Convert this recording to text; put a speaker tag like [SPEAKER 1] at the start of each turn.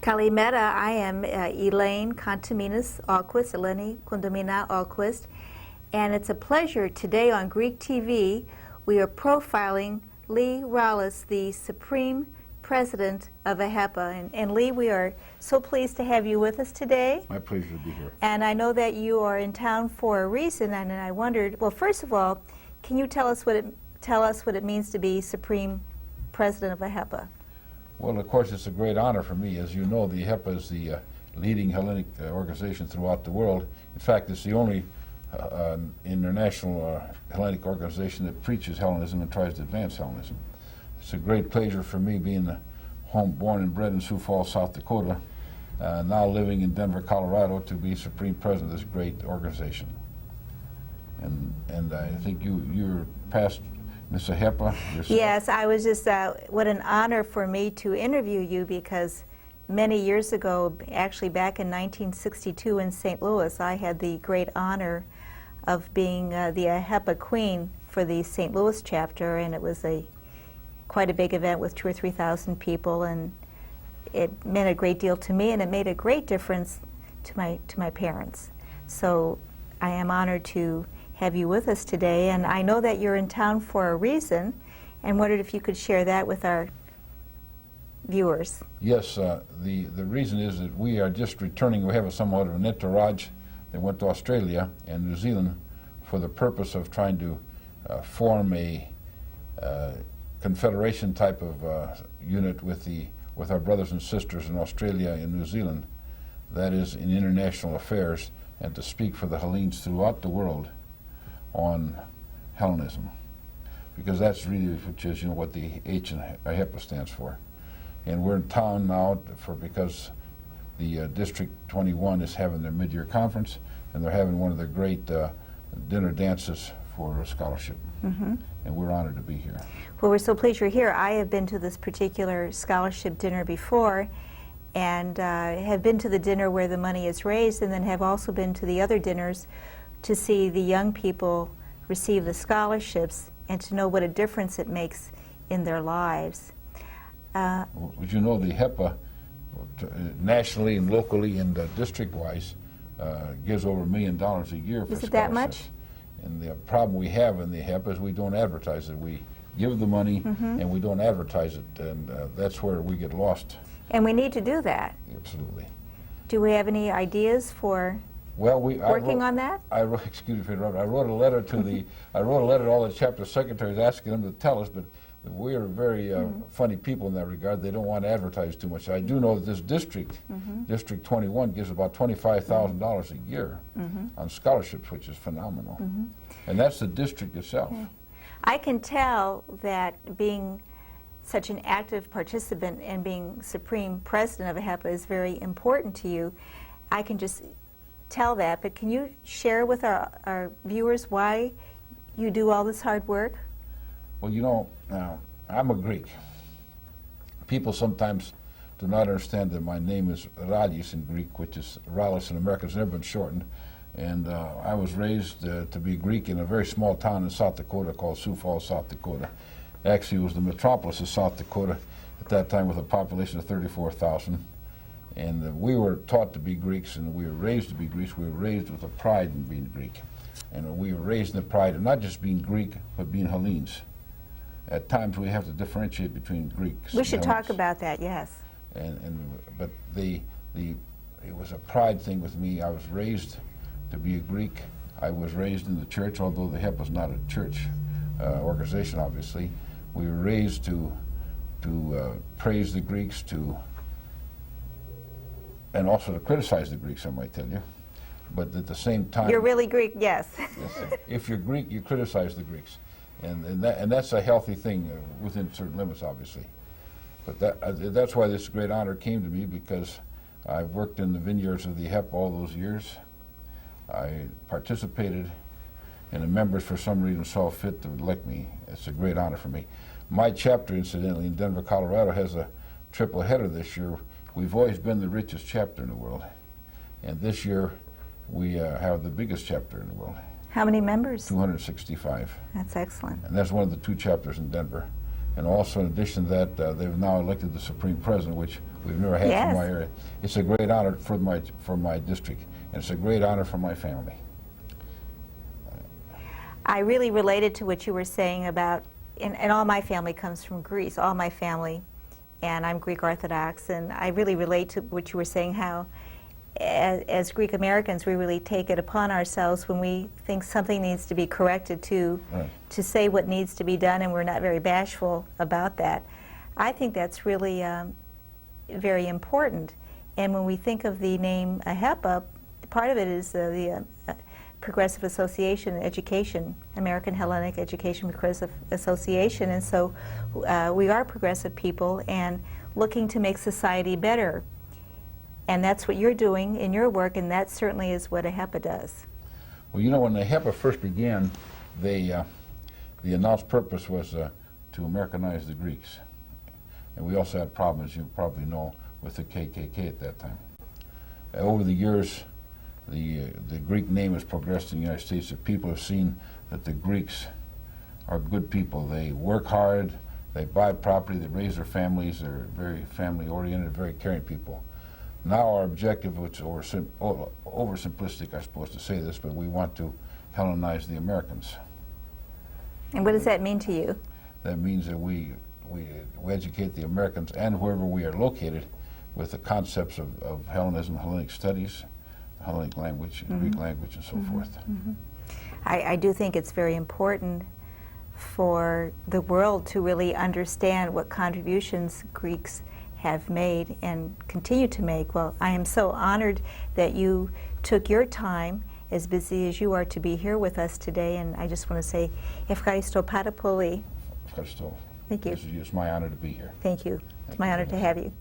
[SPEAKER 1] Kalimera, I am Elaine Alquist, Elaine Kundamina Alquist, and it's a pleasure today on Greek TV. We are profiling Lee Rallis, the Supreme President of Ahepa. And Lee, we are so pleased to have you with us today.
[SPEAKER 2] My pleasure to be here.
[SPEAKER 1] And I know that you are in town for a reason, and I wondered, well, first of all, can you tell us what it means to be Supreme President of Ahepa?
[SPEAKER 2] Well, of course, it's a great honor for me. As you know, the Ahepa is the leading Hellenic organization throughout the world. In fact, it's the only international Hellenic organization that preaches Hellenism and tries to advance Hellenism. It's a great pleasure for me, being born and bred in Sioux Falls, South Dakota, now living in Denver, Colorado, to be Supreme President of this great organization. And I think you're past Miss Ahepa yourself?
[SPEAKER 1] Yes, I was just, what an honor for me to interview you, because many years ago, actually back in 1962 in St. Louis, I had the great honor of being the Ahepa Queen for the St. Louis chapter, and it was quite a big event with 2,000 or 3,000 people, and it meant a great deal to me, and it made a great difference to my parents. So I am honored to have you with us today, and I know that you're in town for a reason, and wondered if you could share that with our viewers.
[SPEAKER 2] Yes, the reason is that we are just returning. We have somewhat of an entourage that went to Australia and New Zealand for the purpose of trying to form a confederation type of unit with our brothers and sisters in Australia and New Zealand, that is in international affairs, and to speak for the Hellenes throughout the world on Hellenism, because that's really, which is, what the H in Ahepa stands for. And we're in town now because the District 21 is having their mid-year conference, and they're having one of their great dinner dances for scholarship. Mm-hmm. And we're honored to be here.
[SPEAKER 1] Well, we're so pleased you're here. I have been to this particular scholarship dinner before, and have been to the dinner where the money is raised, and then have also been to the other dinners to see the young people receive the scholarships and to know what a difference it makes in their lives.
[SPEAKER 2] Well, as you know, the Ahepa, nationally and locally and district-wise, gives over $1 million a year for scholarships.
[SPEAKER 1] Is it that much?
[SPEAKER 2] And the problem we have in the Ahepa is we don't advertise it. We give the money, mm-hmm. and we don't advertise it, and that's where we get lost.
[SPEAKER 1] And we need to do that.
[SPEAKER 2] Absolutely.
[SPEAKER 1] Do we have any ideas for working on that?
[SPEAKER 2] Excuse me for interrupting. I wrote a letter to all the chapter secretaries asking them to tell us, but we are very funny people in that regard. They don't want to advertise too much. I do know that this district, mm-hmm. District 21, gives about $25,000 a year mm-hmm. on scholarships, which is phenomenal. Mm-hmm. And that's the district itself.
[SPEAKER 1] Okay. I can tell that being such an active participant and being Supreme President of Ahepa is very important to you. I can just tell that, but can you share with our viewers why you do all this hard work?
[SPEAKER 2] Well, I'm a Greek. People sometimes do not understand that my name is Rallis in Greek, which is Rallis in American. It's never been shortened. And I was raised to be Greek in a very small town in South Dakota called Sioux Falls, South Dakota. Actually, it was the metropolis of South Dakota at that time, with a population of 34,000. And we were taught to be Greeks, and we were raised to be Greeks. We were raised with a pride in being Greek. And we were raised in the pride of not just being Greek, but being Hellenes. At times we have to differentiate between Greeks.
[SPEAKER 1] We should talk about that, yes.
[SPEAKER 2] But it was a pride thing with me. I was raised to be a Greek. I was raised in the church, although the Ahepa is not a church organization, obviously. We were raised to praise the Greeks, and also to criticize the Greeks, I might tell you. But at the same time...
[SPEAKER 1] You're really Greek, yes.
[SPEAKER 2] Yes, if you're Greek, you criticize the Greeks. And that's a healthy thing within certain limits, obviously. But that's why this great honor came to me, because I've worked in the vineyards of the Ahepa all those years. I participated, and the members for some reason saw fit to elect me. It's a great honor for me. My chapter, incidentally, in Denver, Colorado, has a triple header this year. We've always been the richest chapter in the world. And this year, we have the biggest chapter in the world.
[SPEAKER 1] How many members?
[SPEAKER 2] 265.
[SPEAKER 1] That's excellent.
[SPEAKER 2] And that's one of the two chapters in Denver. And also, in addition to that, they've now elected the Supreme President, which we've never had
[SPEAKER 1] Yes.
[SPEAKER 2] from my area. It's a great honor for my district, and it's a great honor for my family.
[SPEAKER 1] I really related to what you were saying about, and all my family comes from Greece, all my family, and I'm Greek Orthodox, and I really relate to what you were saying, how as Greek Americans we really take it upon ourselves when we think something needs to be corrected to say what needs to be done, and we're not very bashful about that. I think that's really very important. And when we think of the name Ahepa, part of it is the Progressive Association Education, American Hellenic Education Progressive Association, and so we are progressive people and looking to make society better. And that's what you're doing in your work, and that certainly is what Ahepa does.
[SPEAKER 2] Well, you know, when Ahepa first began, the announced purpose was to Americanize the Greeks. And we also had problems, you probably know, with the KKK at that time. Over the years, the Greek name has progressed in the United States. The people have seen that the Greeks are good people. They work hard, they buy property, they raise their families, they're very family-oriented, very caring people. Now our objective, which is oversimplistic, I suppose, to say this, but we want to Hellenize the Americans.
[SPEAKER 1] And what does that mean to you?
[SPEAKER 2] That means that we educate the Americans and wherever we are located with the concepts of Hellenism, Hellenic studies, Hellenic language, Greek language, and so forth.
[SPEAKER 1] I do think it's very important for the world to really understand what contributions Greeks have made and continue to make. Well, I am so honored that you took your time, as busy as you are, to be here with us today, and I just want to say, Efkaristo Patapoli.
[SPEAKER 2] Efkaristo.
[SPEAKER 1] Thank you.
[SPEAKER 2] It's my honor to be here.
[SPEAKER 1] Thank you. It's my honor to have you.